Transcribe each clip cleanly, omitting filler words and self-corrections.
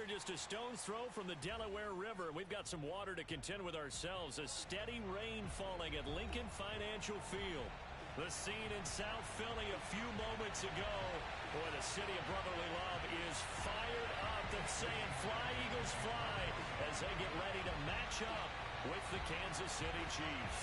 just a stone's throw from the Delaware River. We've got some water to contend with ourselves. A steady rain falling at Lincoln Financial Field. The scene in South Philly a few moments ago. Boy, the city of brotherly love is fired up. They're saying fly, Eagles, fly, as they get ready to match up with the Kansas City Chiefs.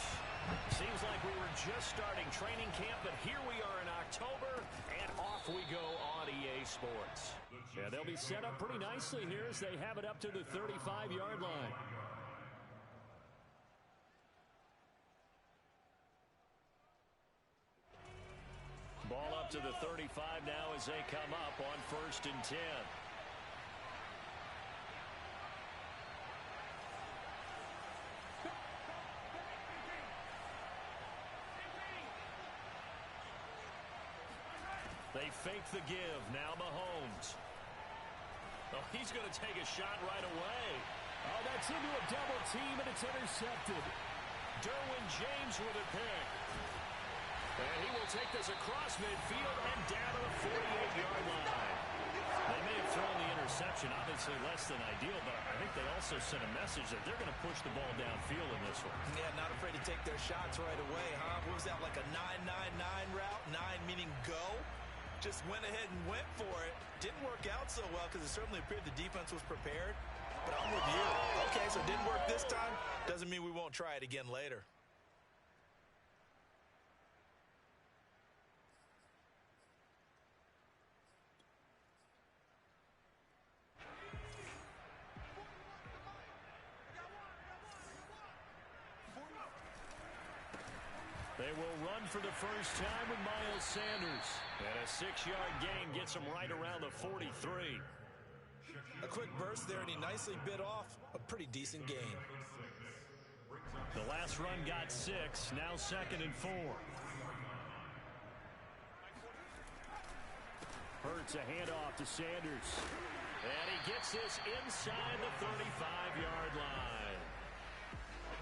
Seems like we were just starting training camp, but here we are in October, and off we go on EA Sports. Yeah, they'll be set up pretty nicely here as they have it up to the 35-yard line. Ball up to the 35 now as they come up on 1st and 10. They fake the give. Now Mahomes. Oh, he's going to take a shot right away. Oh, that's into a double team, and it's intercepted. Derwin James with a pick. And he will take this across midfield and down to the 48-yard line. They may have thrown the interception, obviously less than ideal, but I think they also sent a message that they're going to push the ball downfield in this one. Yeah, not afraid to take their shots right away, huh? What was that, like a 9-9-9 route? 9 meaning go? Just went ahead and went for it. Didn't work out so well because it certainly appeared the defense was prepared. But I'm with you. Okay, so it didn't work this time. Doesn't mean we won't try it again later. They will run for the first time with Miles Sanders. And a 6-yard gain gets him right around the 43. A quick burst there, and he nicely bit off a pretty decent gain. The last run got 6. Now 2nd and 4. Hurts a handoff to Sanders. And he gets this inside the 35-yard line.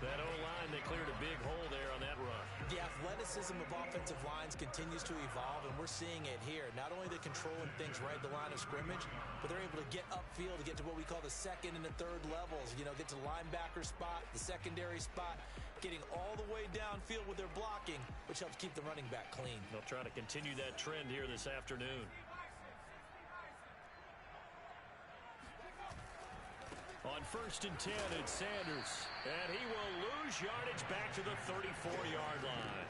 That O-line, they cleared a big hole there on that run. The athleticism of offensive lines continues to evolve, and we're seeing it here. Not only they're controlling things right at the line of scrimmage, but they're able to get upfield to get to what we call the 2nd and the 3rd levels. You know, get to the linebacker spot, the secondary spot, getting all the way downfield with their blocking, which helps keep the running back clean. They'll try to continue that trend here this afternoon. On 1st and 10, it's Sanders. And he will lose yardage back to the 34-yard line.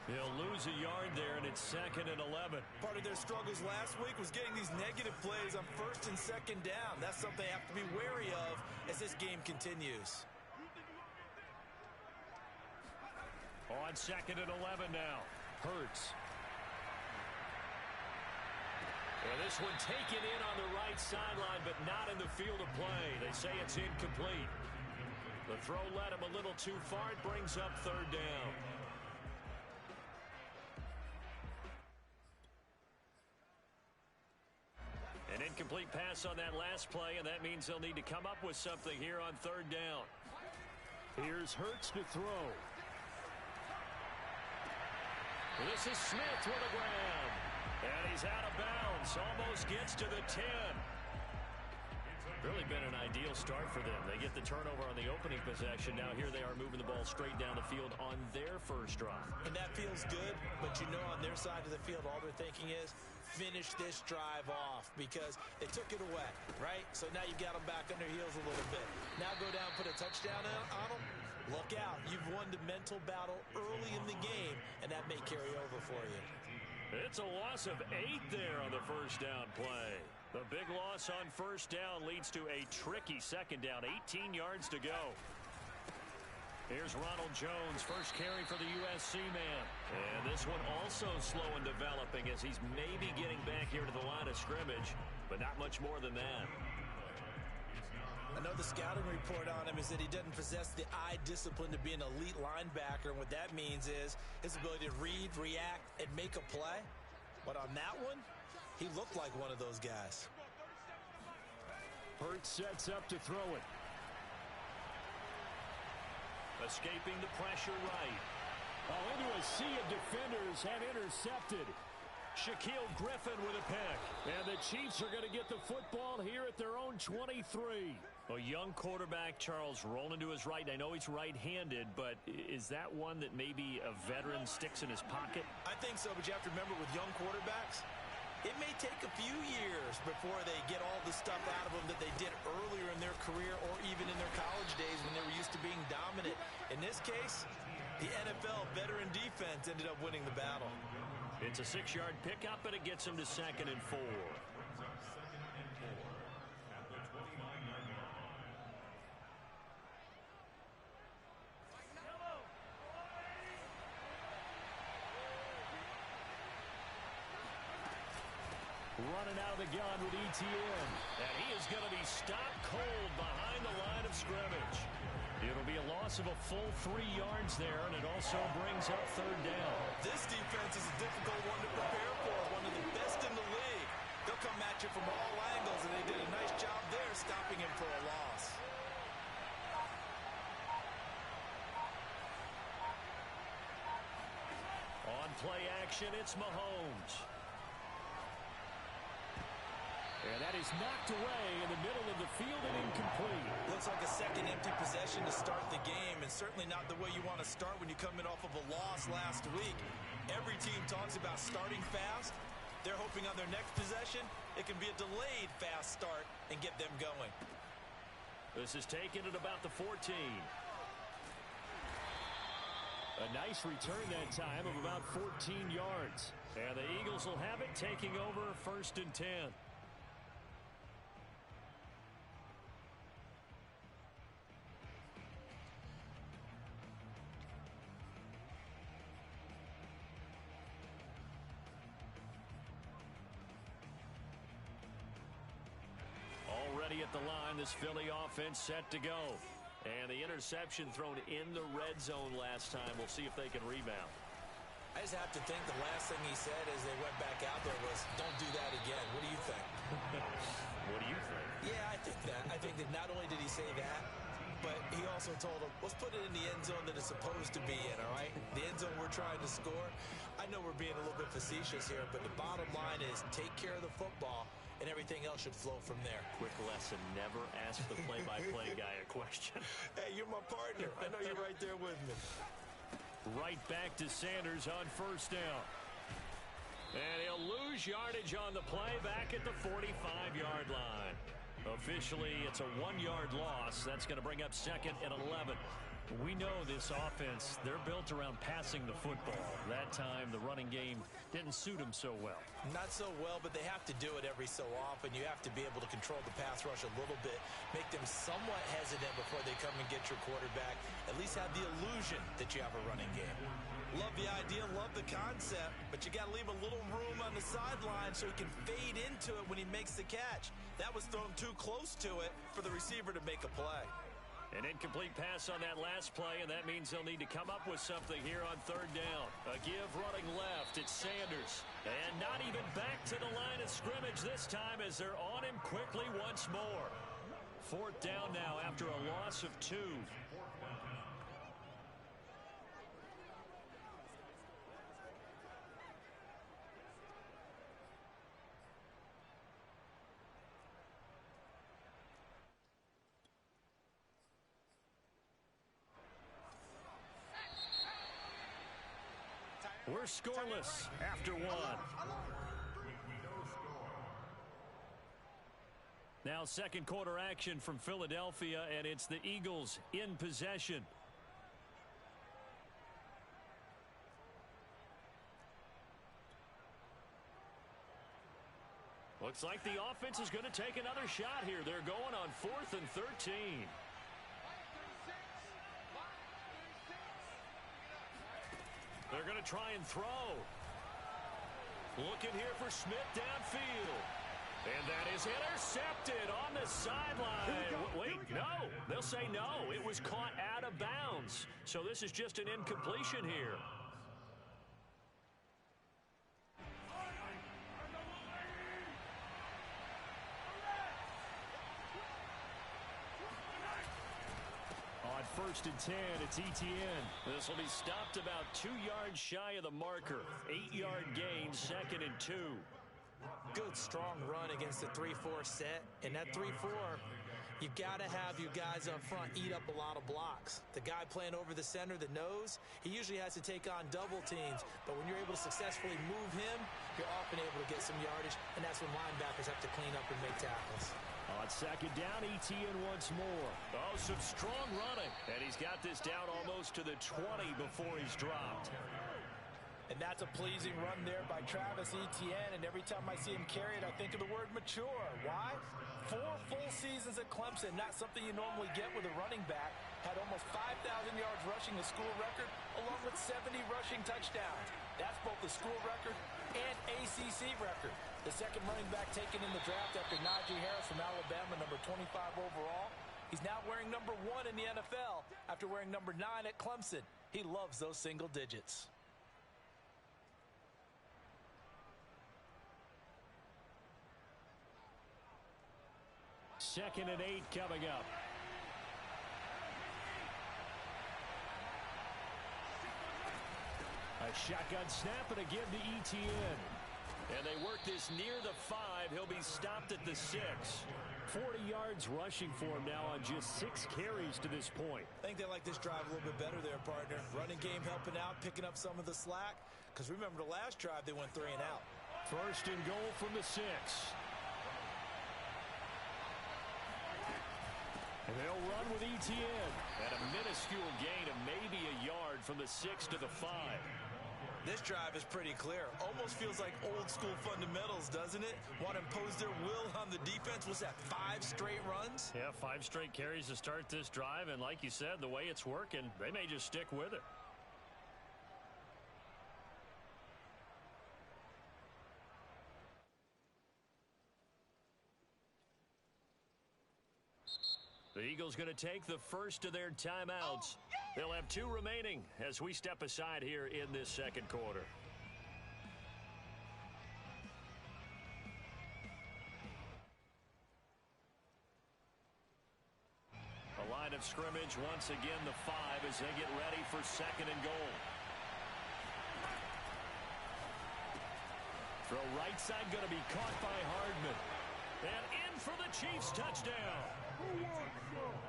He'll lose a yard there, and it's 2nd and 11. Part of their struggles last week was getting these negative plays on 1st and 2nd down. That's something they have to be wary of as this game continues. On 2nd and 11 now. Hurts. And this one taken in on the right sideline, but not in the field of play. They say it's incomplete. The throw led him a little too far. It brings up 3rd down. An incomplete pass on that last play, and that means they'll need to come up with something here on 3rd down. Here's Hurts to throw. This is Smith with a grab. And he's out of bounds. Almost gets to the 10. Really been an ideal start for them. They get the turnover on the opening possession. Now here they are moving the ball straight down the field on their first drive. And that feels good, but you know on their side of the field all they're thinking is finish this drive off because they took it away, right? So now you've got them back on their heels a little bit. Now go down, put a touchdown on them. Look out. You've won the mental battle early in the game, and that may carry over for you. It's a loss of 8 there on the first down play. The big loss on first down leads to a tricky 2nd down. 18 yards to go. Here's Ronald Jones, first carry for the USC man. And this one also slow in developing as he's maybe getting back here to the line of scrimmage, but not much more than that. I know the scouting report on him is that he doesn't possess the eye discipline to be an elite linebacker. And what that means is his ability to read, react, and make a play. But on that one, he looked like one of those guys. Hurts sets up to throw it. Escaping the pressure right. Oh, into a sea of defenders and intercepted. Shaquille Griffin with a pick. And the Chiefs are going to get the football here at their own 23. A young quarterback, Charles, rolling to his right. I know he's right-handed, but is that one that maybe a veteran sticks in his pocket? I think so, but you have to remember with young quarterbacks, it may take a few years before they get all the stuff out of them that they did earlier in their career or even in their college days when they were used to being dominant. In this case, the NFL veteran defense ended up winning the battle. It's a 6-yard pickup, and it gets him to 2nd and 4. Running out of the gun with ETN. And he is going to be stopped cold behind the line of scrimmage. It'll be a loss of a full 3 yards there, and it also brings up 3rd down. This defense is a difficult one to prepare for, one of the best in the league. They'll come at you from all angles, and they did a nice job there stopping him for a loss. On play action, it's Mahomes. And that is knocked away in the middle of the field and incomplete. Looks like a second empty possession to start the game, and certainly not the way you want to start when you're coming off of a loss last week. Every team talks about starting fast. They're hoping on their next possession, it can be a delayed fast start and get them going. This is taken at about the 14. A nice return that time of about 14 yards. And the Eagles will have it, taking over 1st and 10. Already at the line, this Philly offense set to go. And the interception thrown in the red zone last time. We'll see if they can rebound. I just have to think the last thing he said as they went back out there was, don't do that again. What do you think? What do you think? Yeah, I think that. I think that not only did he say that, but he also told him, let's put it in the end zone that it's supposed to be in, all right? The end zone we're trying to score. I know we're being a little bit facetious here, but the bottom line is take care of the football, and everything else should flow from there. Quick lesson, never ask the play-by-play guy a question. Hey, you're my partner. I know you're right there with me. Right back to Sanders on 1st down. And he'll lose yardage on the play back at the 45-yard line. Officially, it's a 1-yard loss. That's going to bring up 2nd and 11. We know this offense, they're built around passing the football. That time, the running game didn't suit them so well. Not so well, but they have to do it every so often. You have to be able to control the pass rush a little bit, make them somewhat hesitant before they come and get your quarterback. At least have the illusion that you have a running game. Love the idea, love the concept, but you got to leave a little room on the sideline so he can fade into it when he makes the catch. That was thrown too close to it for the receiver to make a play. An incomplete pass on that last play, and that means they'll need to come up with something here on 3rd down. A give running left. It's Sanders. And not even back to the line of scrimmage this time as they're on him quickly once more. 4th down now after a loss of 2. We're scoreless after 1. Now 2nd quarter action from Philadelphia, and it's the Eagles in possession. Looks like the offense is going to take another shot here. They're going on 4th and 13. They're going to try and throw. Looking here for Smith downfield. And that is intercepted on the sideline. Wait, no. They'll say no. It was caught out of bounds. So this is just an incompletion here. On 1st and 10. It's ETN. This will be stopped about 2 yards shy of the marker. 8-yard gain, 2nd and 2. Good, strong run against the 3-4 set. And that 3-4, you've got to have your guys up front eat up a lot of blocks. The guy playing over the center, the nose, he usually has to take on double teams. But when you're able to successfully move him, you're often able to get some yardage, and that's when linebackers have to clean up and make tackles. On 2nd down, ETN once more. Oh, some strong running. And he's got this down almost to the 20 before he's dropped. And that's a pleasing run there by Travis Etienne. And every time I see him carry it, I think of the word mature. Why? 4 full seasons at Clemson, not something you normally get with a running back. Had almost 5,000 yards rushing, the school record, along with 70 rushing touchdowns. That's both the school record and ACC record. The second running back taken in the draft after Najee Harris from Alabama, number 25 overall. He's now wearing number 1 in the NFL after wearing number 9 at Clemson. He loves those single digits. Second and 8 coming up. A shotgun snap and again to ETN. And they work this near the 5. He'll be stopped at the 6. 40 yards rushing for him now on just 6 carries to this point. I think they like this drive a little bit better there, partner. Running game helping out, picking up some of the slack. Because remember the last drive, they went 3 and out. 1st and goal from the 6. And they'll run with ETN. And a minuscule gain of maybe a yard from the 6 to the 5. This drive is pretty clear. Almost feels like old school fundamentals, doesn't it? Want to impose their will on the defense. Was that 5 straight runs? Yeah, 5 straight carries to start this drive. And like you said, the way it's working, they may just stick with it. The Eagles going to take the first of their timeouts. They'll have 2 remaining as we step aside here in this second quarter. A line of scrimmage once again the 5 as they get ready for 2nd and goal. Throw right side going to be caught by Hardman. And in for the Chiefs touchdown.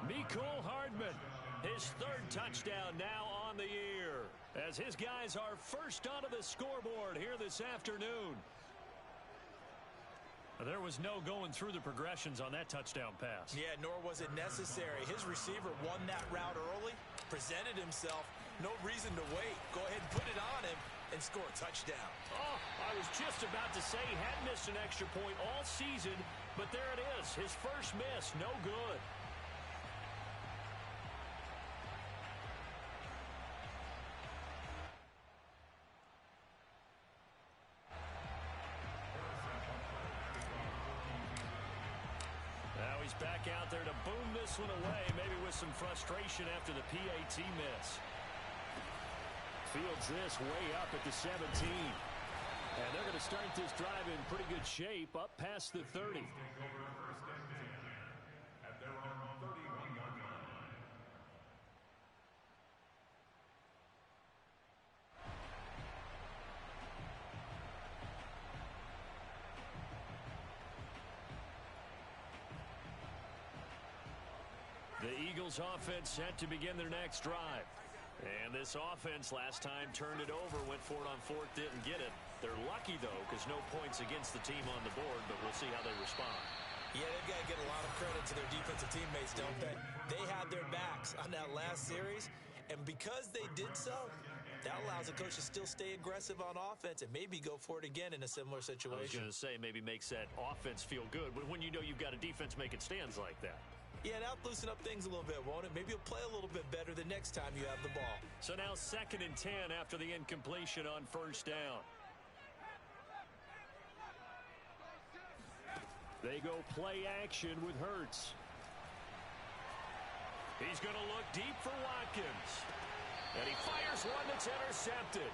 Mecole Hardman, his 3rd touchdown now on the year, as his guys are first onto the scoreboard here this afternoon. There was no going through the progressions on that touchdown pass. Yeah, nor was it necessary. His receiver won that route early, presented himself, no reason to wait. Go ahead and put it on him and score a touchdown. Oh, I was just about to say he had missed an extra point all season, but there it is, his first miss, no good. Now he's back out there to boom this one away, maybe with some frustration after the PAT miss. Fields this way up at the 17. And they're going to start this drive in pretty good shape up past the 30. The Eagles offense set to begin their next drive. And this offense last time turned it over, went for it on 4th, didn't get it. They're lucky, though, because no points against the team on the board, but we'll see how they respond. Yeah, they've got to get a lot of credit to their defensive teammates, don't they? They had their backs on that last series, and because they did so, that allows the coach to still stay aggressive on offense and maybe go for it again in a similar situation. I was going to say maybe makes that offense feel good, but when you know you've got a defense making stands like that. Yeah, that'll loosen up things a little bit, won't it? Maybe you'll play a little bit better the next time you have the ball. So now 2nd and 10 after the incompletion on 1st down. They go play action with Hurts. He's going to look deep for Watkins. And he fires one that's intercepted.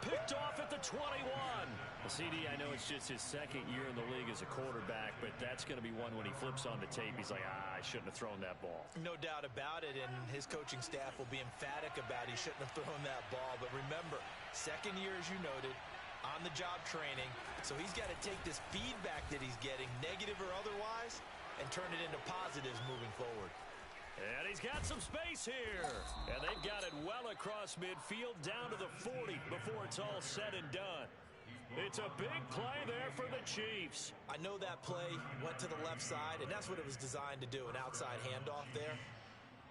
picked off at the 21. Well, CD, I know it's just his second year in the league as a quarterback, but that's going to be one when he flips on the tape. He's like, I shouldn't have thrown that ball. No doubt about it, and his coaching staff will be emphatic about he shouldn't have thrown that ball. But remember, second year, as you noted, on-the-job training. So he's got to take this feedback that he's getting, negative or otherwise, and turn it into positives moving forward. And he's got some space here. And they've got it well across midfield down to the 40 before it's all said and done. It's a big play there for the Chiefs. I know that play went to the left side, and that's what it was designed to do, an outside handoff there.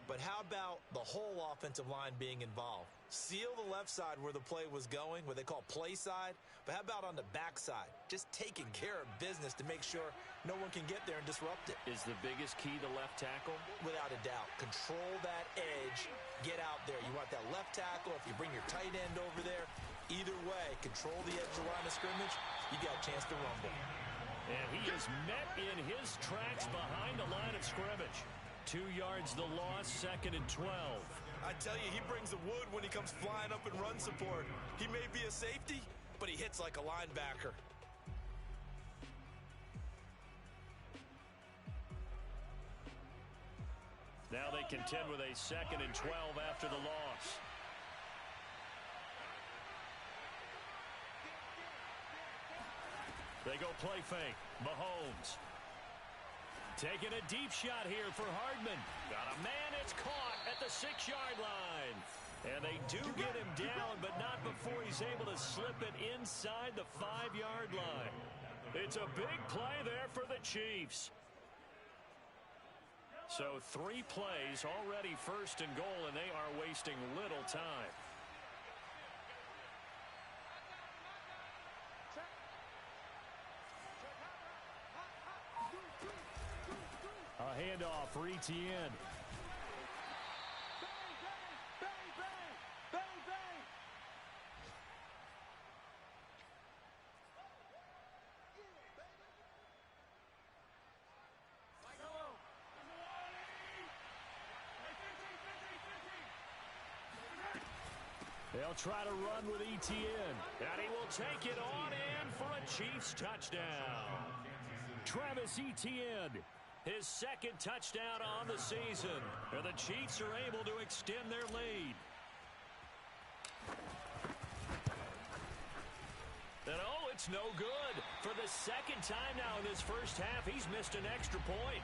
But how about the whole offensive line being involved? Seal the left side where the play was going, what they call play side. But how about on the back side? Just taking care of business to make sure no one can get there and disrupt it. Is the biggest key the left tackle? Without a doubt. Control that edge. Get out there. You want that left tackle. If you bring your tight end over there, either way, control the edge of the line of scrimmage, you got a chance to rumble. And he is met in his tracks behind the line of scrimmage. 2 yards the loss, 2nd and 12. I tell you, he brings the wood when he comes flying up in run support. He may be a safety, but he hits like a linebacker. Now they contend with a 2nd and 12 after the loss. They go play fake. Mahomes. Taking a deep shot here for Hardman. Got a man, it's caught at the 6-yard line. And they do get him down, but not before he's able to slip it inside the 5-yard line. It's a big play there for the Chiefs. So 3 plays already 1st and goal, and they are wasting little time. A handoff for Etienne. They'll try to run with Etienne. And he will take it on in for a Chiefs touchdown. Travis Etienne, his 2nd touchdown on the season. And the Chiefs are able to extend their lead. And oh, it's no good. For the 2nd time now in this first half, he's missed an extra point.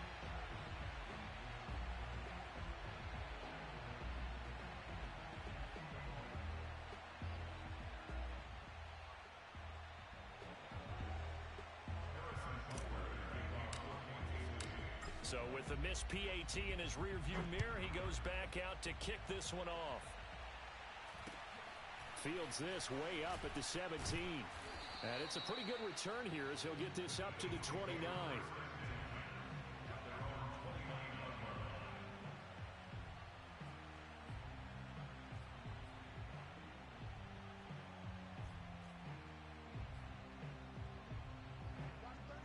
So with the missed PAT in his rearview mirror, he goes back out to kick this one off. Fields this way up at the 17. And it's a pretty good return here as he'll get this up to the 29.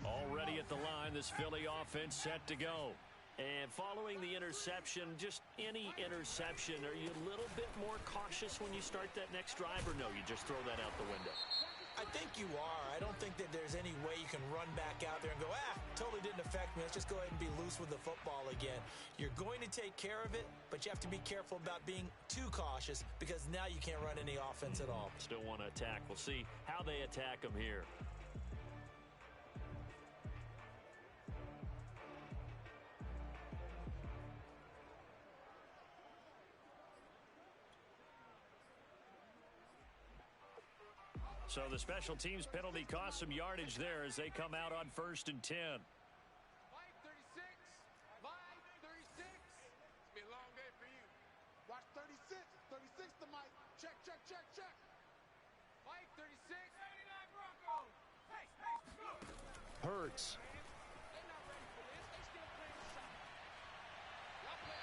Already at the line, this Philly offense set to go. And following the interception, just any interception, are you a little bit more cautious when you start that next drive, or no, you just throw that out the window? I think you are. I don't think that there's any way you can run back out there and go, totally didn't affect me. Let's just go ahead and be loose with the football again. You're going to take care of it, but you have to be careful about being too cautious because now you can't run any offense at all. Still want to attack. We'll see how they attack them here. So the special teams penalty cost some yardage there as they come out on 1st and 10. 5:36. 5:36. It's been a long day for you. Watch 36. 36 to Mike. Check, check, check, check. 5:36. 79 Broncos. Hey, go. Hurts. They're not ready for this. They still playing the shot.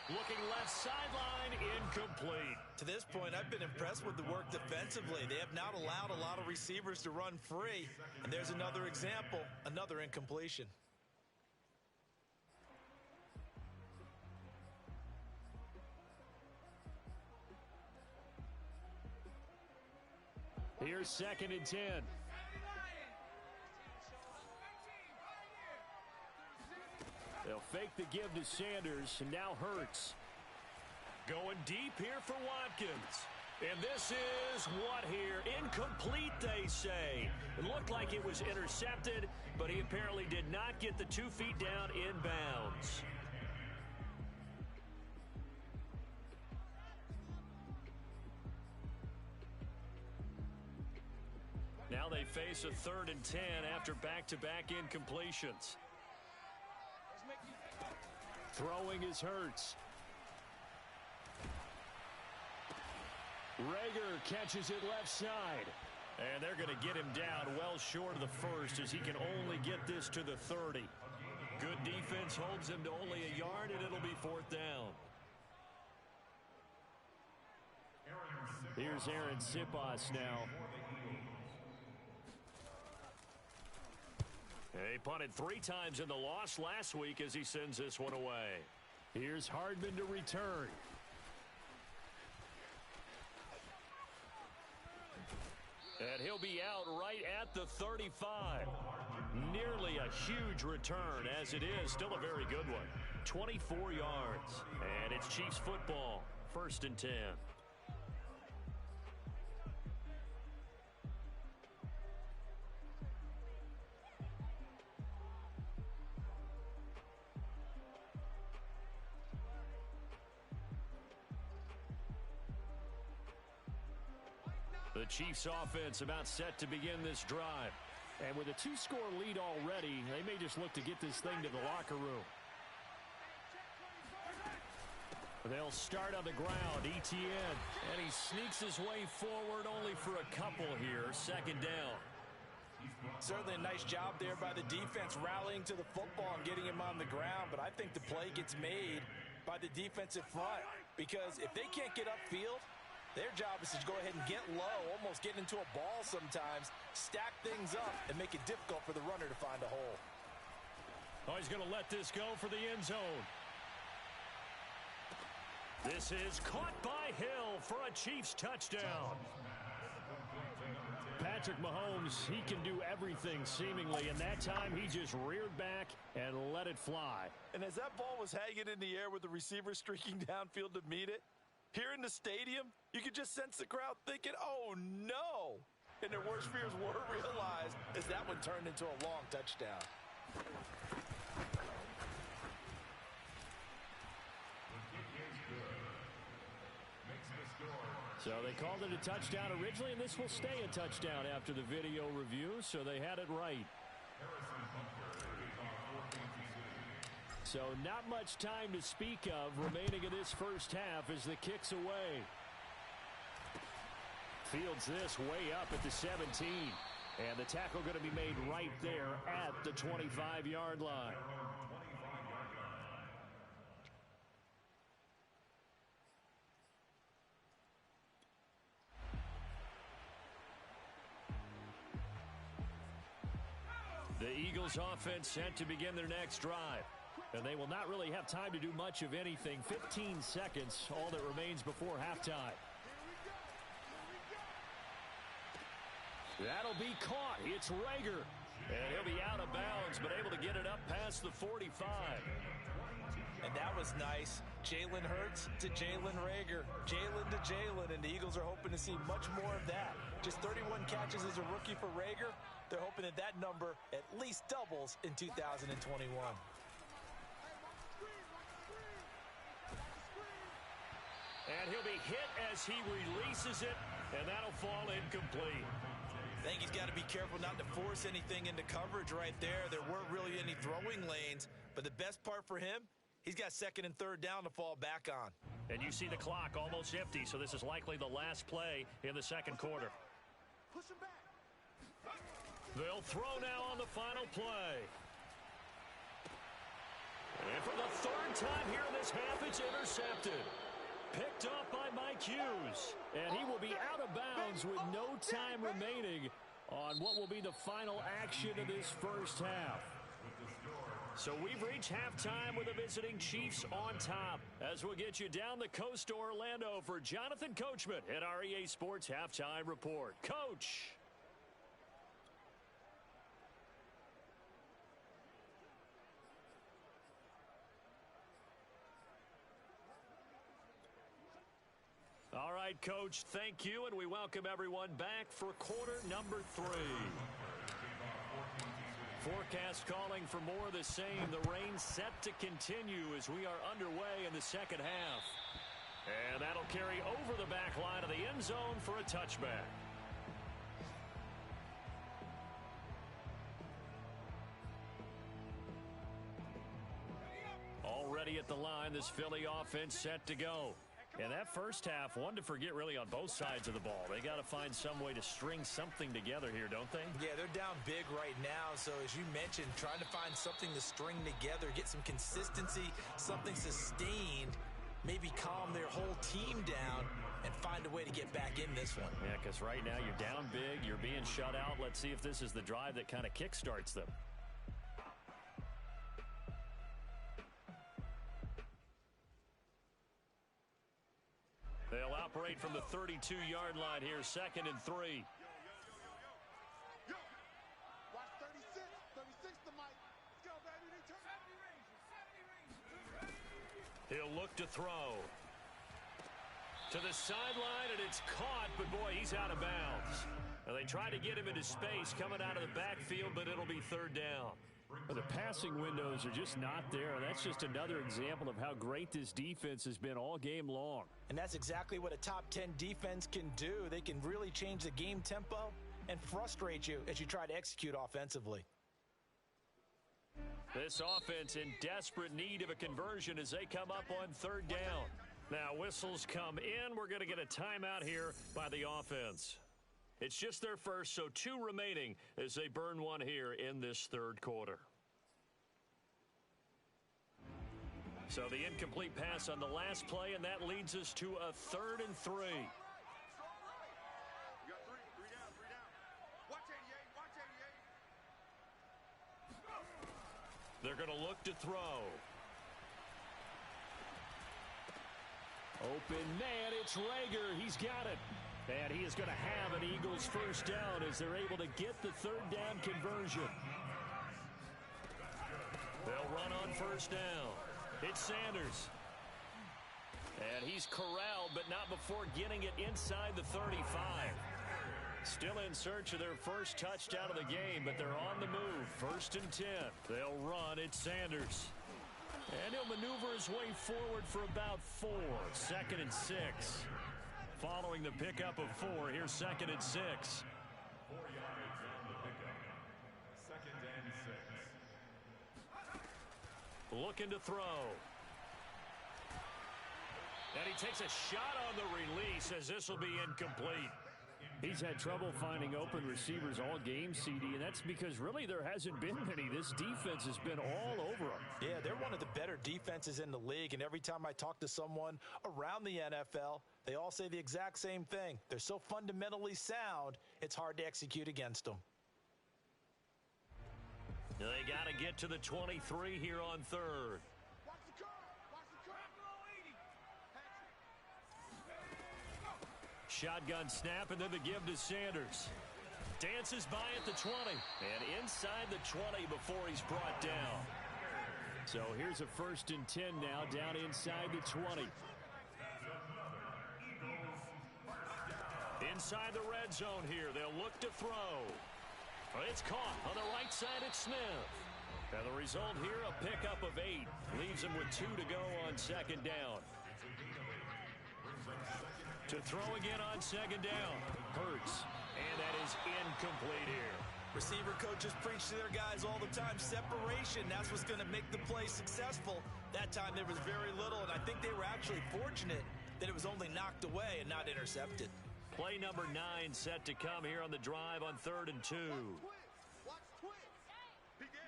Looking left sideline, incomplete. To this point, I've been impressed with the work defensively. They have not allowed a lot of receivers to run free. And there's another example, another incompletion. Here's 2nd and 10. They'll fake the give to Sanders, and now Hurts. Going deep here for Watkins. And this is what here? Incomplete, they say. It looked like it was intercepted, but he apparently did not get the 2 feet down in bounds. Now they face a 3rd and 10 after back-to-back incompletions. Throwing is Hurts. Rager catches it left side. And they're going to get him down well short of the first as he can only get this to the 30. Good defense holds him to only a yard, and it'll be 4th down. Here's Aaron Sipas now. He punted 3 times in the loss last week as he sends this one away. Here's Hardman to return. And he'll be out right at the 35. Nearly a huge return, as it is still a very good one. 24 yards. And it's Chiefs football. 1st and 10. The Chiefs offense about set to begin this drive. And with a 2-score lead already, they may just look to get this thing to the locker room. They'll start on the ground, Etienne. And he sneaks his way forward only for a couple here. 2nd down. Certainly a nice job there by the defense rallying to the football and getting him on the ground. But I think the play gets made by the defensive front. Because if they can't get upfield, their job is to go ahead and get low, almost get into a ball sometimes, stack things up, and make it difficult for the runner to find a hole. Oh, he's going to let this go for the end zone. This is caught by Hill for a Chiefs touchdown. Patrick Mahomes, he can do everything seemingly, and that time he just reared back and let it fly. And as that ball was hanging in the air with the receiver streaking downfield to meet it, here in the stadium, you could just sense the crowd thinking, oh, no. And their worst fears were realized as that one turned into a long touchdown. So they called it a touchdown originally, and this will stay a touchdown after the video review, so they had it right. So not much time to speak of remaining in this first half as the kick's away. Fields this way up at the 17. And the tackle going to be made right there at the 25-yard line. The Eagles offense set to begin their next drive. And they will not really have time to do much of anything. 15 seconds, all that remains before halftime. That'll be caught. It's Rager. And he'll be out of bounds, but able to get it up past the 45. And that was nice. Jalen Hurts to Jalen Rager. Jalen to Jalen, and the Eagles are hoping to see much more of that. Just 31 catches as a rookie for Rager. They're hoping that that number at least doubles in 2021. And he'll be hit as he releases it, and that'll fall incomplete. I think he's got to be careful not to force anything into coverage right there. There weren't really any throwing lanes, but the best part for him, he's got 2nd and 3rd down to fall back on. And you see the clock almost empty, so this is likely the last play in the second quarter. Push him back. They'll throw now on the final play. And for the 3rd time here in this half, it's intercepted. Picked up by Mike Hughes. And he will be out of bounds with no time remaining on what will be the final action of this first half. So we've reached halftime with the visiting Chiefs on top. As we'll get you down the coast to Orlando for Jonathan Coachman at our EA Sports Halftime Report. Coach. All right, Coach, thank you, and we welcome everyone back for quarter number 3. Forecast calling for more of the same. The rain set to continue as we are underway in the second half. And that'll carry over the back line of the end zone for a touchback. Already at the line, this Philly offense set to go. And that first half, one to forget really on both sides of the ball. They got to find some way to string something together here, don't they? Yeah, they're down big right now. So as you mentioned, trying to find something to string together, get some consistency, something sustained, maybe calm their whole team down and find a way to get back in this one. Yeah, because right now you're down big, you're being shut out. Let's see if this is the drive that kind of kickstarts them. They'll operate from the 32-yard line here, 2nd and 3. Watch 36. 36 to Mike. Let's go, baby. They turn. 70 range. He'll look to throw. To the sideline, and it's caught, but boy, he's out of bounds. Now, they try to get him into space coming out of the backfield, but it'll be 3rd down. Well, the passing windows are just not there. That's just another example of how great this defense has been all game long. And that's exactly what a top 10 defense can do. They can really change the game tempo and frustrate you as you try to execute offensively. This offense in desperate need of a conversion as they come up on 3rd down. Now whistles come in. We're going to get a timeout here by the offense. It's just their first, so 2 remaining as they burn one here in this 3rd quarter. So the incomplete pass on the last play, and that leads us to a 3rd and 3. You got 3 down, 3 down. Watch 88, watch 88. They're going to look to throw. Open man, it's Rager. He's got it. And he is going to have an Eagles first down as they're able to get the 3rd down conversion. They'll run on first down. It's Sanders. And he's corralled, but not before getting it inside the 35. Still in search of their first touchdown of the game, but they're on the move. 1st and 10. They'll run. It's Sanders. And he'll maneuver his way forward for about 4. 2nd and 6. Following the pickup of 4, here's 2nd and 6. 4 yards on the pickup. 2nd and 6. Looking to throw. And he takes a shot on the release as this will be incomplete. He's had trouble finding open receivers all game, CD, and that's because really there hasn't been many. This defense has been all over them. Yeah, they're one of the better defenses in the league, and every time I talk to someone around the NFL, they all say the exact same thing. They're so fundamentally sound, it's hard to execute against them. They got to get to the 23 here on 3rd. Watch the curve. Watch the curve. Below 80. Shotgun snap, and then the give to Sanders. Dances by at the 20. And inside the 20 before he's brought down. So here's a 1st and 10 now, down inside the 20. Inside the red zone here. They'll look to throw. It's caught on the right side at Smith. And the result here, a pickup of 8. Leaves him with 2 to go on 2nd down. To throw again on 2nd down. Hurts. And that is incomplete here. Receiver coaches preach to their guys all the time. Separation, that's what's going to make the play successful. That time there was very little, and I think they were actually fortunate that it was only knocked away and not intercepted. Play number 9 set to come here on the drive on 3rd and 2. Watch twist. Begin.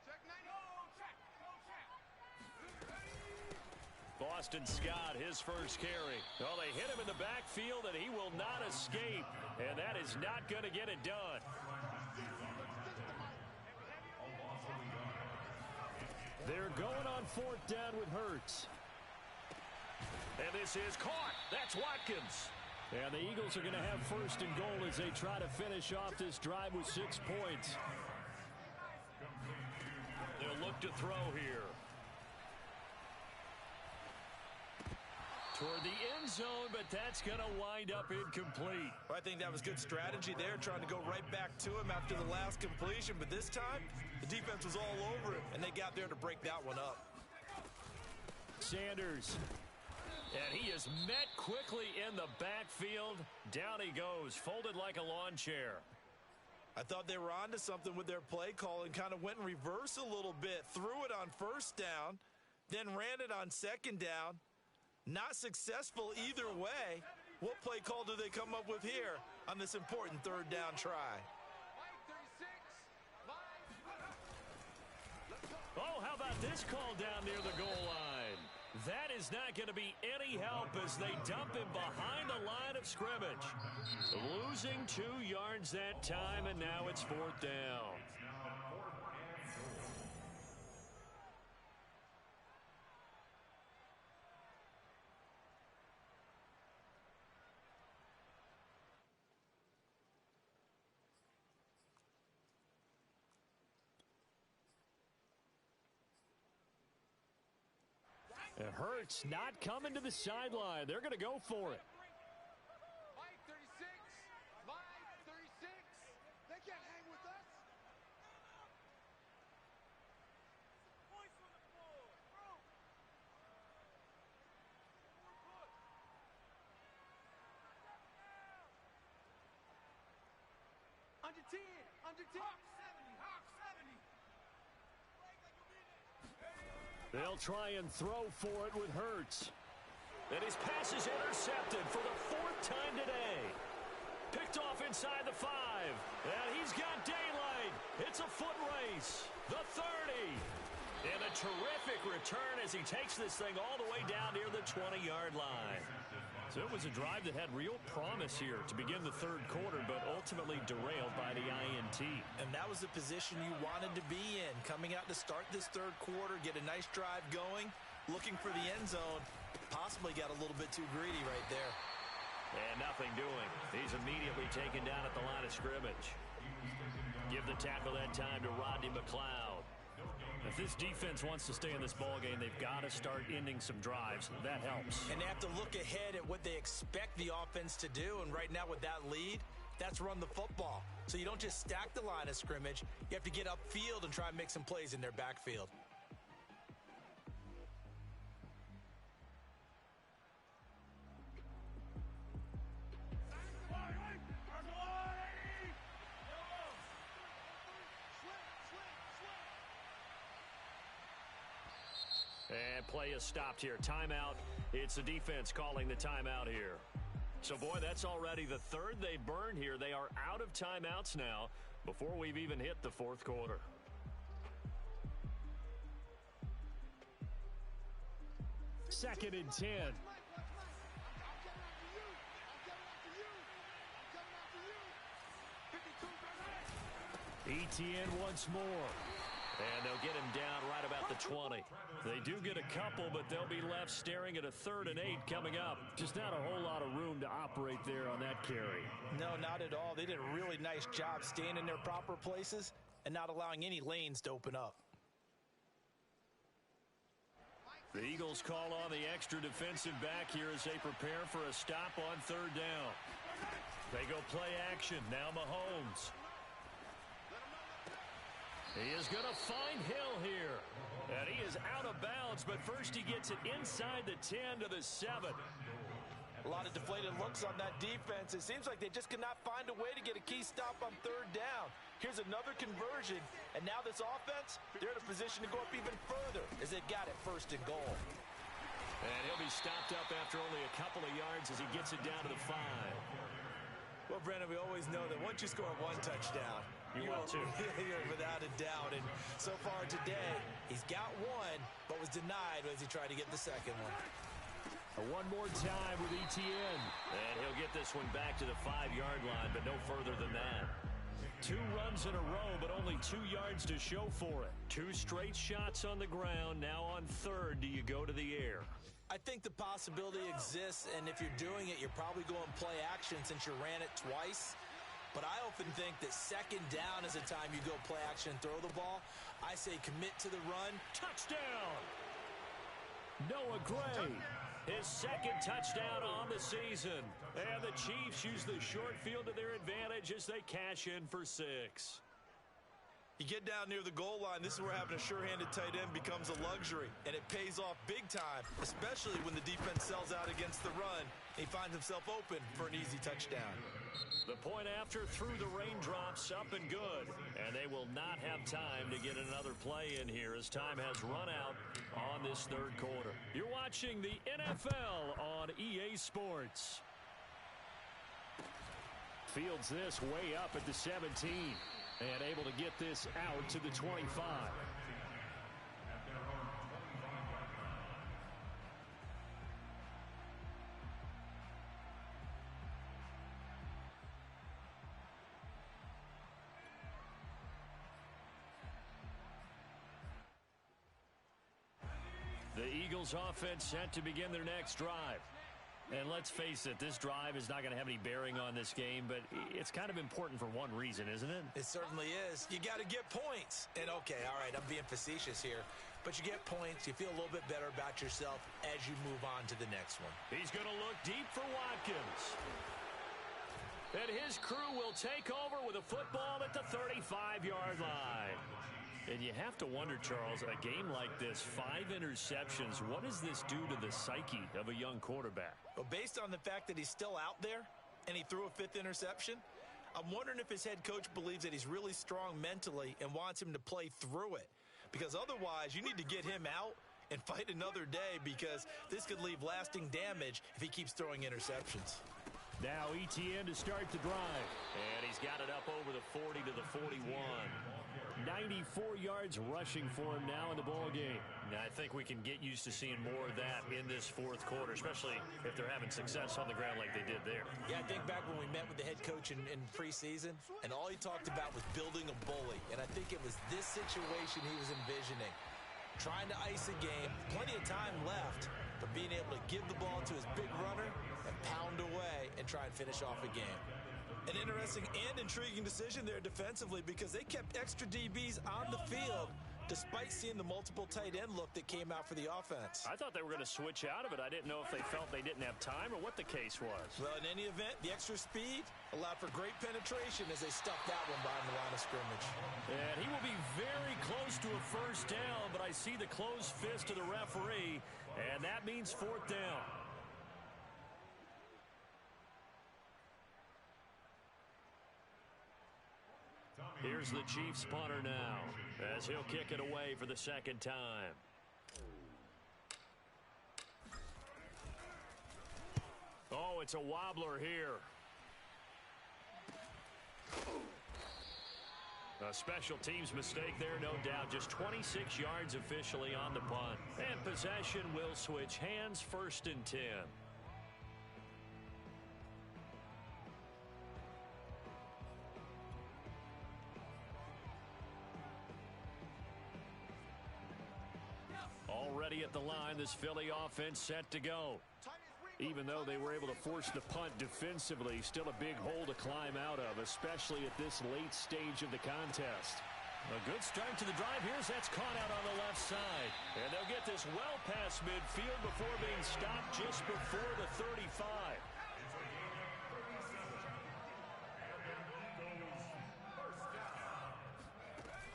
Check 90. Boston Scott, his first carry. Well, they hit him in the backfield, and he will not escape. And that is not going to get it done. They're going on fourth down with Hurts. And this is caught. That's Watkins. And the Eagles are going to have first and goal as they try to finish off this drive with 6 points. They'll look to throw here. Toward the end zone, but that's going to wind up incomplete. I think that was good strategy there, trying to go right back to him after the last completion. But this time, the defense was all over it, and they got there to break that one up. Sanders. And he is met quickly in the backfield. Down he goes, folded like a lawn chair. I thought they were onto something with their play call and kind of went in reverse a little bit. Threw it on first down, then ran it on second down. Not successful either way. What play call do they come up with here on this important third down try? Oh, how about this call down near the goal line? That is not going to be any help as they dump him behind the line of scrimmage. Losing 2 yards that time, and now it's fourth down. It hurts not coming to the sideline. They're going to go for it. Mike 36. Mike 36. They can't hang with us. Points on the floor. Under 10. Under 10. Hawk 70. Hawk 70. They'll try and throw for it with Hurts. And his pass is intercepted for the 4th time today. Picked off inside the 5. And he's got daylight. It's a foot race. The 30. And a terrific return as he takes this thing all the way down near the 20-yard line. So it was a drive that had real promise here to begin the third quarter, but ultimately derailed by the INT. And that was the position you wanted to be in. Coming out to start this third quarter, get a nice drive going, looking for the end zone. Possibly got a little bit too greedy right there. And nothing doing. He's immediately taken down at the line of scrimmage. Give the tackle that time to Rodney McLeod. If this defense wants to stay in this ballgame, they've got to start ending some drives. That helps. And they have to look ahead at what they expect the offense to do. And right now with that lead, that's run the football. So you don't just stack the line of scrimmage. You have to get upfield and try and make some plays in their backfield. And play is stopped here. Timeout. It's the defense calling the timeout here. So, boy, that's already the 3rd they burned here. They are out of timeouts now before we've even hit the 4th quarter. Second and 10. Etienne once more. And they'll get him down right about the 20. They do get a couple, but they'll be left staring at a 3rd and 8 coming up. Just not a whole lot of room to operate there on that carry. No, not at all. They did a really nice job staying in their proper places and not allowing any lanes to open up. The Eagles call on the extra defensive back here as they prepare for a stop on 3rd down. They go play action. Now Mahomes. He is going to find Hill here. And he is out of bounds, but first he gets it inside the 10 to the 7. A lot of deflated looks on that defense. It seems like they just cannot find a way to get a key stop on 3rd down. Here's another conversion, and now this offense, they're in a position to go up even further as they got it 1st and goal. And he'll be stopped up after only a couple of yards as he gets it down to the 5. Well, Brandon, we always know that once you score 1 touchdown, you're without a doubt. And so far today, he's got 1, but was denied as he tried to get the second one. One more time with Etienne. And he'll get this one back to the 5-yard line, but no further than that. 2 runs in a row, but only 2 yards to show for it. 2 straight shots on the ground. Now on third, do you go to the air? I think the possibility exists, and if you're doing it, you're probably going play action since you ran it twice. But I often think that second down is the time you go play action and throw the ball. I say commit to the run. Touchdown! Noah Gray, his second touchdown on the season. And the Chiefs use the short field to their advantage as they cash in for 6. You get down near the goal line, this is where having a sure-handed tight end becomes a luxury, and it pays off big time, especially when the defense sells out against the run, and he finds himself open for an easy touchdown. The point after through the raindrops, up and good, and they will not have time to get another play in here as time has run out on this third quarter. You're watching the NFL on EA Sports. Fields this way up at the 17. And able to get this out to the 25. The Eagles offense set to begin their next drive. And let's face it, this drive is not going to have any bearing on this game, but it's kind of important for one reason, isn't it? It certainly is. You got to get points. And okay, all right, I'm being facetious here, but you get points, you feel a little bit better about yourself as you move on to the next one. He's going to look deep for Watkins. And his crew will take over with a football at the 35-yard line. And you have to wonder, Charles, a game like this, 5 interceptions, what does this do to the psyche of a young quarterback? Well, based on the fact that he's still out there and he threw a 5th interception, I'm wondering if his head coach believes that he's really strong mentally and wants him to play through it. Because otherwise, you need to get him out and fight another day, because this could leave lasting damage if he keeps throwing interceptions. Now ETN to start the drive. And he's got it up over the 40 to the 41. 94 yards rushing for him now in the ball game. Now, I think we can get used to seeing more of that in this fourth quarter, especially if they're having success on the ground like they did there. Yeah, I think back when we met with the head coach in preseason, and all he talked about was building a bully. And I think it was this situation he was envisioning. Trying to ice a game, plenty of time left, but being able to give the ball to his big runner and pound away and try and finish off a game. An interesting and intriguing decision there defensively, because they kept extra DBs on the field despite seeing the multiple tight end look that came out for the offense. I thought they were going to switch out of it. I didn't know if they felt they didn't have time or what the case was. Well, in any event, the extra speed allowed for great penetration as they stuffed that one behind the line of scrimmage. And he will be very close to a first down, but I see the closed fist of the referee, and that means 4th down. Here's the Chiefs punter now, as he'll kick it away for the second time. Oh, it's a wobbler here. A special teams mistake there, no doubt. Just 26 yards officially on the punt. And possession will switch hands, 1st and 10. Already at the line, this Philly offense set to go. Even though they were able to force the punt defensively, still a big hole to climb out of, especially at this late stage of the contest. A good start to the drive. Here's that's caught out on the left side. And they'll get this well past midfield before being stopped just before the 35.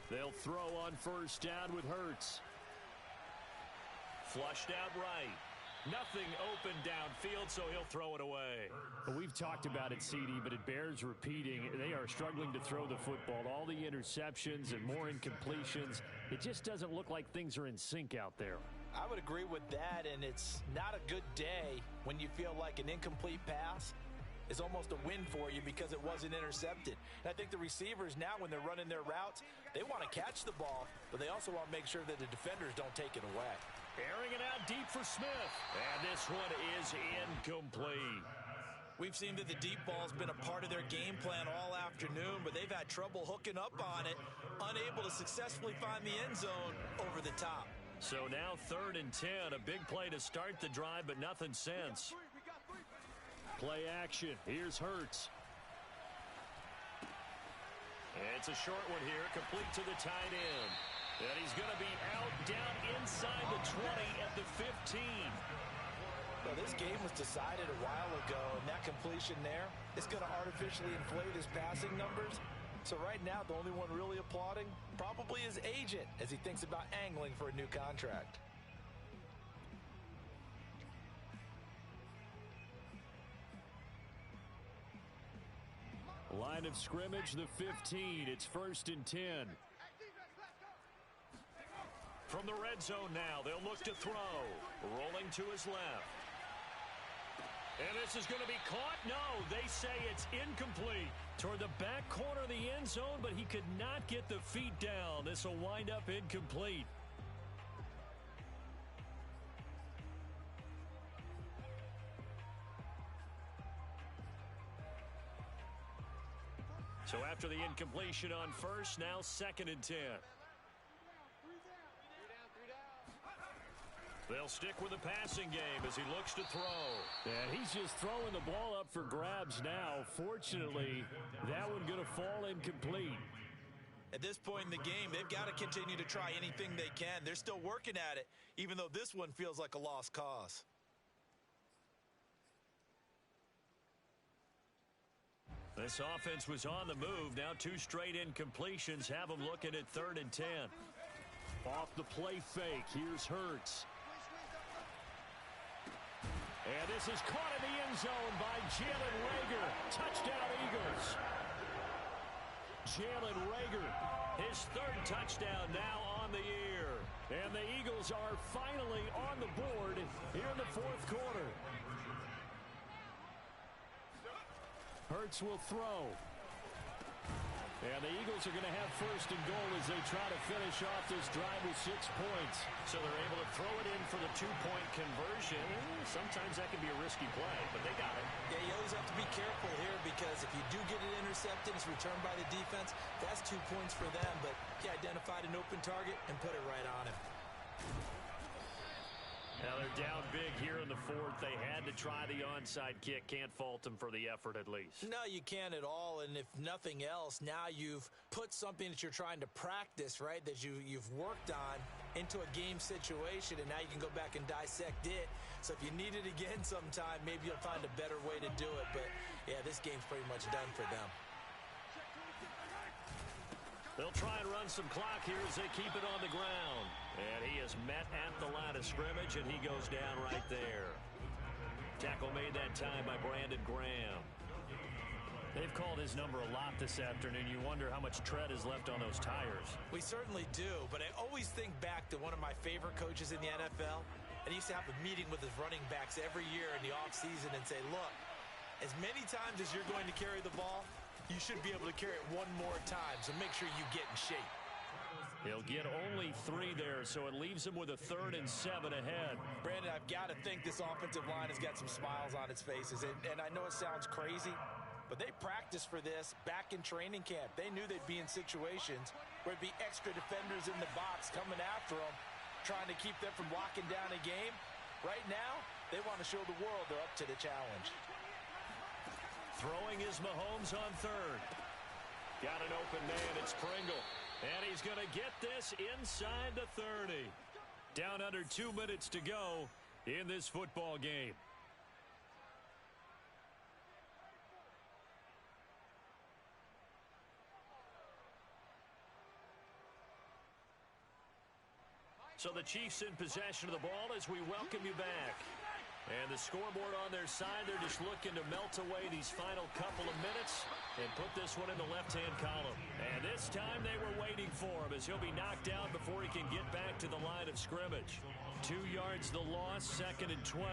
They'll throw on first down with Hurts. Flushed out right. Nothing open downfield, so he'll throw it away. Well, we've talked about it, CD, but it bears repeating. They are struggling to throw the football. All the interceptions and more incompletions. It just doesn't look like things are in sync out there. I would agree with that, and it's not a good day when you feel like an incomplete pass is almost a win for you because it wasn't intercepted. And I think the receivers now, when they're running their routes, they want to catch the ball, but they also want to make sure that the defenders don't take it away. Airing it out deep for Smith. And this one is incomplete. We've seen that the deep ball's been a part of their game plan all afternoon, but they've had trouble hooking up on it, unable to successfully find the end zone over the top. So now 3rd and 10, a big play to start the drive, but nothing since. Play action. Here's Hurts. It's a short one here, complete to the tight end. And he's going to be out down inside the 20 at the 15. Well, this game was decided a while ago, and that completion there is going to artificially inflate his passing numbers. So right now, the only one really applauding probably his agent as he thinks about angling for a new contract. Line of scrimmage, the 15. It's 1st and 10. From the red zone now, they'll look to throw. Rolling to his left. And this is going to be caught. No, they say it's incomplete. Toward the back corner of the end zone, but he could not get the feet down. This will wind up incomplete. So after the incompletion on first, now 2nd and 10. They'll stick with the passing game as he looks to throw. And he's just throwing the ball up for grabs now. Fortunately, that one going to fall incomplete. At this point in the game, they've got to continue to try anything they can. They're still working at it, even though this one feels like a lost cause. This offense was on the move. Now 2 straight incompletions have them looking at 3rd and 10. Off the play fake. Here's Hurts. And this is caught in the end zone by Jalen Reagor. Touchdown, Eagles. Jalen Reagor, his 3rd touchdown now on the year. And the Eagles are finally on the board here in the 4th quarter. Hurts will throw. And the Eagles are going to have 1st and goal as they try to finish off this drive with 6 points. So they're able to throw it in for the 2-point conversion. Sometimes that can be a risky play, but they got it. Yeah, you always have to be careful here because if you do get it intercepted, it's returned by the defense, that's 2 points for them. But he identified an open target and put it right on him. Now they're down big here in the 4th. They had to try the onside kick. Can't fault them for the effort at least. No, you can't at all. And if nothing else, now you've put something that you're trying to practice, right, that you've worked on into a game situation, and now you can go back and dissect it. So if you need it again sometime, maybe you'll find a better way to do it. But, yeah, this game's pretty much done for them. They'll try and run some clock here as they keep it on the ground. And he is met at the line of scrimmage, and he goes down right there. Tackle made that time by Brandon Graham. They've called his number a lot this afternoon. You wonder how much tread is left on those tires. We certainly do, but I always think back to one of my favorite coaches in the NFL. And he used to have a meeting with his running backs every year in the offseason and say, look, as many times as you're going to carry the ball, you should be able to carry it one more time, so make sure you get in shape. He'll get only 3 there, so it leaves him with a 3rd and 7 ahead. Brandon, I've got to think this offensive line has got some smiles on its faces. And I know it sounds crazy, but they practiced for this back in training camp. They knew they'd be in situations where it'd be extra defenders in the box coming after them, trying to keep them from locking down a game. Right now, they want to show the world they're up to the challenge. Throwing is Mahomes on 3rd. Got an open man. It's Pringle. And he's going to get this inside the 30. Down under 2 minutes to go in this football game. So the Chiefs in possession of the ball as we welcome you back. And the scoreboard on their side, they're just looking to melt away these final couple of minutes and put this one in the left-hand column. And this time they were waiting for him as he'll be knocked out before he can get back to the line of scrimmage. 2 yards the loss, 2nd and 12.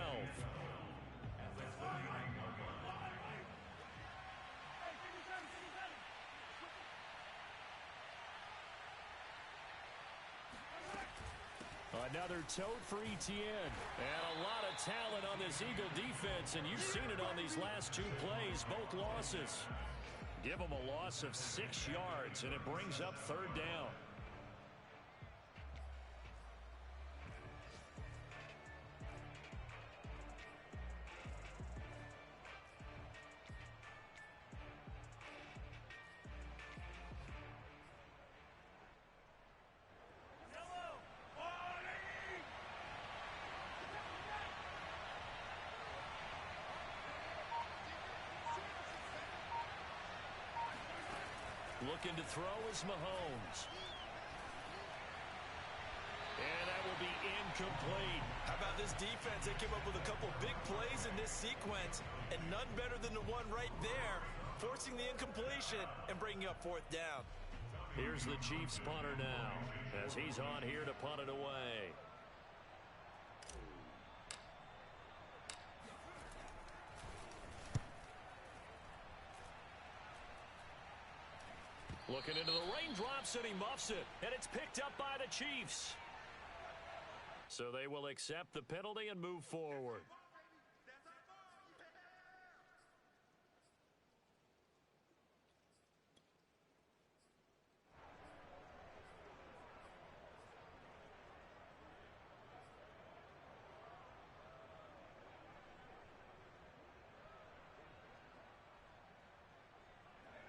Another tote for Etienne. And a lot of talent on this Eagle defense, and you've seen it on these last two plays, both losses. Give them a loss of 6 yards, and it brings up third down. Looking to throw is Mahomes. And that will be incomplete. How about this defense? They came up with a couple big plays in this sequence, and none better than the one right there, forcing the incompletion and bringing up fourth down. Here's the Chiefs punter now, as he's on here to punt it away. Looking into the raindrops, and he muffs it. And it's picked up by the Chiefs. So they will accept the penalty and move forward.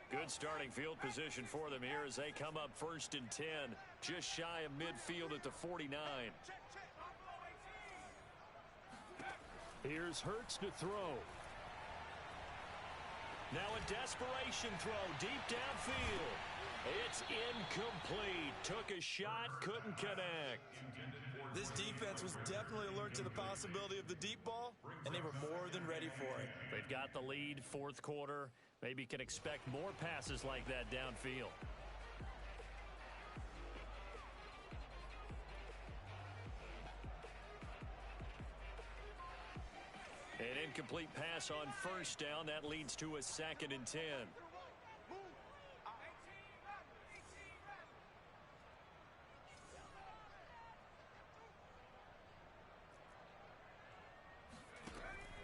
Good starting field position for them here as they come up 1st and 10, just shy of midfield at the 49. Here's Hurts to throw. Now a desperation throw deep downfield. It's incomplete. Took a shot, couldn't connect. This defense was definitely alert to the possibility of the deep ball, and they were more than ready for it. They've got the lead, 4th quarter. Maybe can expect more passes like that downfield. An incomplete pass on 1st down. That leads to a 2nd and 10.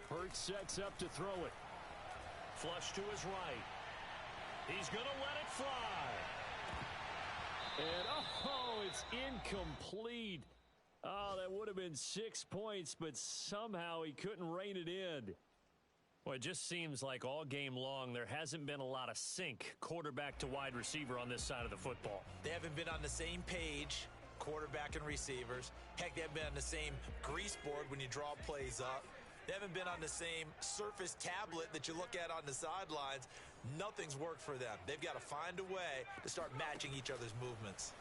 Hurts sets up to throw it. Flush to his right. He's going to let it fly. And, oh, it's incomplete. Oh, that would have been 6 points, but somehow he couldn't rein it in. Well, it just seems like all game long there hasn't been a lot of sync quarterback to wide receiver on this side of the football. They haven't been on the same page, quarterback and receivers. Heck, they haven't been on the same grease board when you draw plays up. They haven't been on the same Surface tablet that you look at on the sidelines. Nothing's worked for them. They've got to find a way to start matching each other's movements.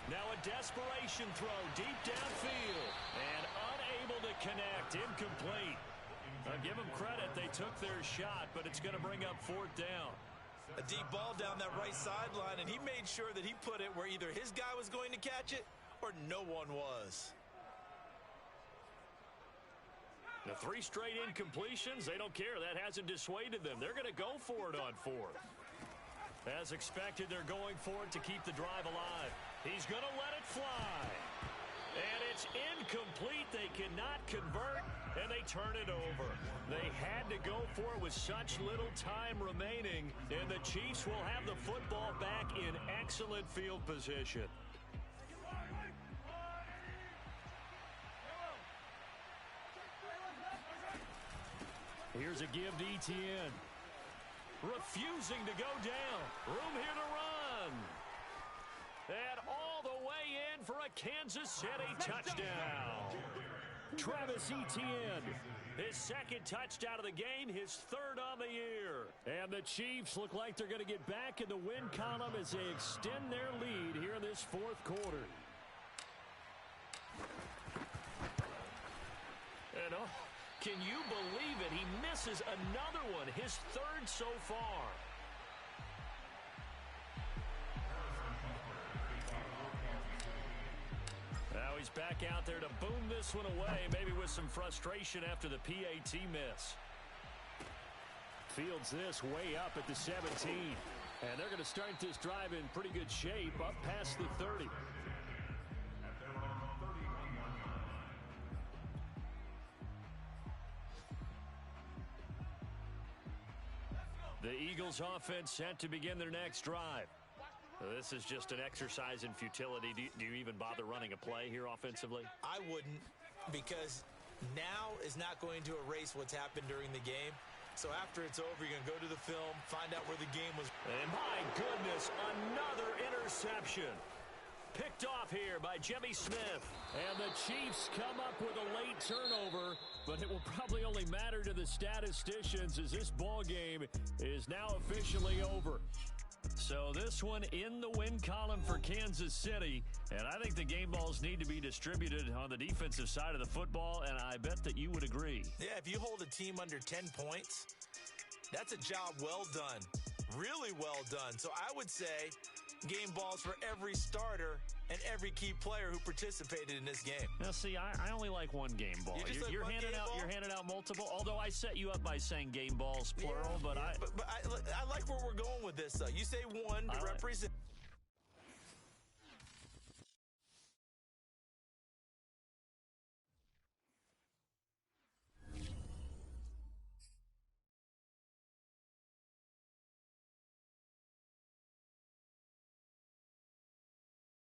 Now a desperation throw deep downfield and unable to connect. Incomplete. I'll give them credit. They took their shot, but it's going to bring up 4th down. A deep ball down that right sideline, and he made sure that he put it where either his guy was going to catch it or no one was. The 3 straight incompletions, they don't care. That hasn't dissuaded them. They're going to go for it on 4th. As expected, they're going for it to keep the drive alive. He's going to let it fly. And it's incomplete. They cannot convert, and they turn it over. They had to go for it with such little time remaining, and the Chiefs will have the football back in excellent field position. Here's a give to Etienne. Refusing to go down. Room here to run. And all the way in for a Kansas City touchdown. Travis Etienne. His 2nd touchdown of the game, his 3rd on the year. And the Chiefs look like they're going to get back in the win column as they extend their lead here in this 4th quarter. And can you believe it? He misses another one, his 3rd so far. Now he's back out there to boom this one away, maybe with some frustration after the PAT miss. Fields this way up at the 17. And they're going to start this drive in pretty good shape up past the 30. The Eagles offense set to begin their next drive. This is just an exercise in futility. Do you even bother running a play here offensively? I wouldn't, because now is not going to erase what's happened during the game. So after it's over, you're going to go to the film, find out where the game was. And my goodness, another interception. Picked off here by Jimmy Smith. And the Chiefs come up with a late turnover, but it will probably only matter to the statisticians as this ball game is now officially over. So this one in the win column for Kansas City, and I think the game balls need to be distributed on the defensive side of the football, and I bet that you would agree. Yeah, if you hold a team under 10 points, that's a job well done, really well done. So I would say game balls for every starter and every key player who participated in this game. Now, see, I only like one game ball. You're handing out multiple. Although I set you up by saying game balls plural, but I like where we're going with this. Though you say one to represent.